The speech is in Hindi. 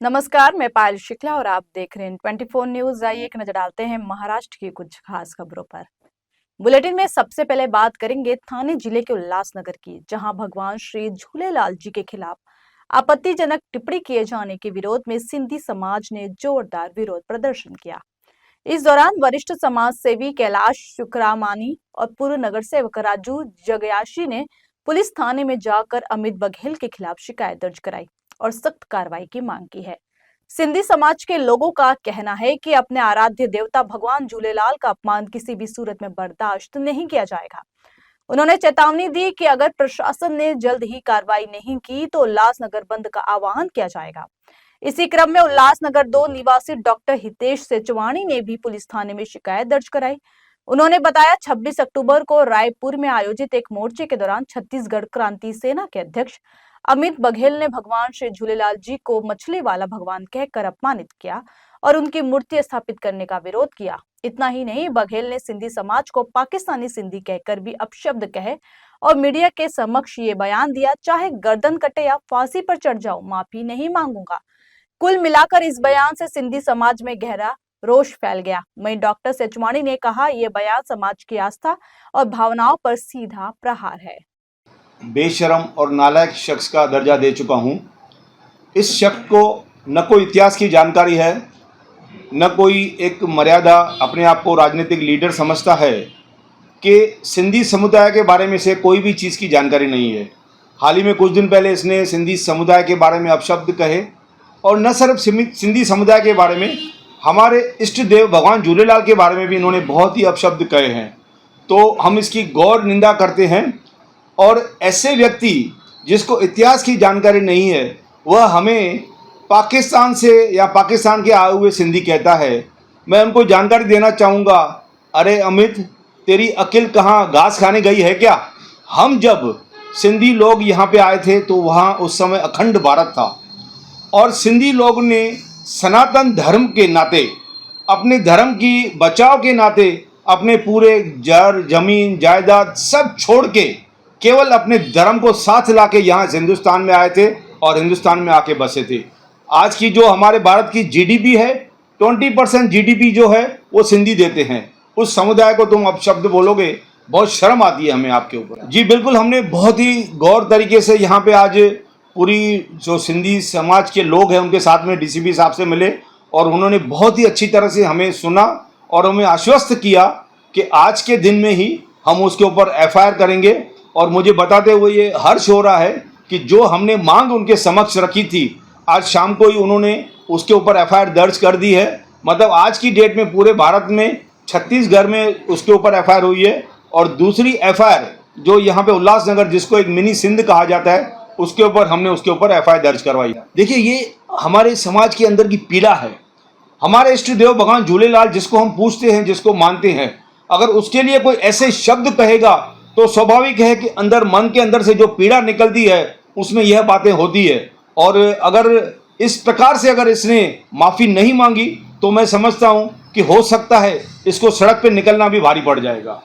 नमस्कार, मैं पायल शुक्ला और आप देख रहे हैं 24 न्यूज। आइए एक नजर डालते हैं महाराष्ट्र की कुछ खास खबरों पर। बुलेटिन में सबसे पहले बात करेंगे थाने जिले के उल्लासनगर की, जहां भगवान श्री झूलेलाल जी के खिलाफ आपत्तिजनक टिप्पणी किए जाने के विरोध में सिंधी समाज ने जोरदार विरोध प्रदर्शन किया। इस दौरान वरिष्ठ समाज सेवी कैलाश शुक्रामानी और पूर्व नगर सेवक राजू जगयाशी ने पुलिस थाने में जाकर अमित बघेल के खिलाफ शिकायत दर्ज कराई और सख्त कार्रवाई की मांग की है। सिंधी समाज के लोगों का कहना है कि अपने आराध्य देवता भगवान झूलेलाल का अपमान किसी भी सूरत में बर्दाश्त नहीं किया जाएगा। उन्होंने चेतावनी दी कि अगर प्रशासन ने जल्द ही कार्रवाई नहीं की तो उल्लासनगर बंद का आह्वान किया जाएगा। इसी क्रम में उल्लासनगर 2 निवासी डॉक्टर हितेश सेचवाणी ने भी पुलिस थाने में शिकायत दर्ज कराई। उन्होंने बताया 26 अक्टूबर को रायपुर में आयोजित एक मोर्चे के दौरान छत्तीसगढ़ क्रांति सेना के अध्यक्ष अमित बघेल ने भगवान श्री झूलेलाल जी को मछली वाला भगवान कहकर अपमानित किया और उनकी मूर्ति स्थापित करने का विरोध किया। इतना ही नहीं, बघेल ने सिंधी समाज को पाकिस्तानी सिंधी कहकर भी अपशब्द कहे और मीडिया के समक्ष ये बयान दिया, चाहे गर्दन कटे या फांसी पर चढ़ जाओ, माफी नहीं मांगूंगा। कुल मिलाकर इस बयान से सिंधी समाज में गहरा रोष फैल गया। वहीं डॉक्टर सेचवाणी ने कहा, यह बयान समाज की आस्था और भावनाओं पर सीधा प्रहार है। बेशरम और नालायक शख्स का दर्जा दे चुका हूं। इस शख्स को न कोई इतिहास की जानकारी है, न कोई एक मर्यादा अपने आप को राजनीतिक लीडर समझता है कि सिंधी समुदाय के बारे में से कोई भी चीज़ की जानकारी नहीं है। हाल ही में कुछ दिन पहले इसने सिंधी समुदाय के बारे में अपशब्द कहे और न सिर्फ सिंधी समुदाय के बारे में, हमारे इष्ट देव भगवान झूलेलाल के बारे में भी इन्होंने बहुत ही अपशब्द कहे हैं। तो हम इसकी गौर निंदा करते हैं और ऐसे व्यक्ति जिसको इतिहास की जानकारी नहीं है वह हमें पाकिस्तान से या पाकिस्तान के आए हुए सिंधी कहता है। मैं उनको जानकारी देना चाहूँगा, अरे अमित, तेरी अकिल कहाँ घास खाने गई है क्या? हम जब सिंधी लोग यहाँ पे आए थे तो वहाँ उस समय अखंड भारत था और सिंधी लोग ने सनातन धर्म के नाते, अपने धर्म की बचाव के नाते अपने पूरे जमीन जायदाद सब छोड़ के केवल अपने धर्म को साथ लाके यहाँ हिंदुस्तान में आए थे और हिंदुस्तान में आके बसे थे। आज की जो हमारे भारत की जीडीपी है, 20% जीडीपी जो है वो सिंधी देते हैं। उस समुदाय को तुम अपशब्द बोलोगे, बहुत शर्म आती है हमें आपके ऊपर। जी बिल्कुल, हमने बहुत ही गौर तरीके से यहाँ पे आज पूरी जो सिंधी समाज के लोग हैं उनके साथ में डीसीपी साहब से मिले और उन्होंने बहुत ही अच्छी तरह से हमें सुना और हमें आश्वस्त किया कि आज के दिन में ही हम उसके ऊपर एफआईआर करेंगे। और मुझे बताते हुए ये हर्ष हो रहा है कि जो हमने मांग उनके समक्ष रखी थी, आज शाम को ही उन्होंने उसके ऊपर एफआईआर दर्ज कर दी है। मतलब आज की डेट में पूरे भारत में छत्तीसगढ़ में उसके ऊपर एफआईआर हुई है और दूसरी एफआईआर जो यहाँ पे उल्लासनगर, जिसको एक मिनी सिंध कहा जाता है, उसके ऊपर हमने उसके ऊपर एफआईआर दर्ज करवाई। देखिए, ये हमारे समाज के अंदर की पीड़ा है। हमारे इष्ट देव भगवान झूलेलाल जिसको हम पूजते हैं, जिसको मानते हैं, अगर उसके लिए कोई ऐसे शब्द कहेगा तो स्वाभाविक है कि अंदर, मन के अंदर से जो पीड़ा निकलती है उसमें यह बातें होती है। और अगर इस प्रकार से अगर इसने माफ़ी नहीं मांगी तो मैं समझता हूं कि हो सकता है इसको सड़क पे निकलना भी भारी पड़ जाएगा।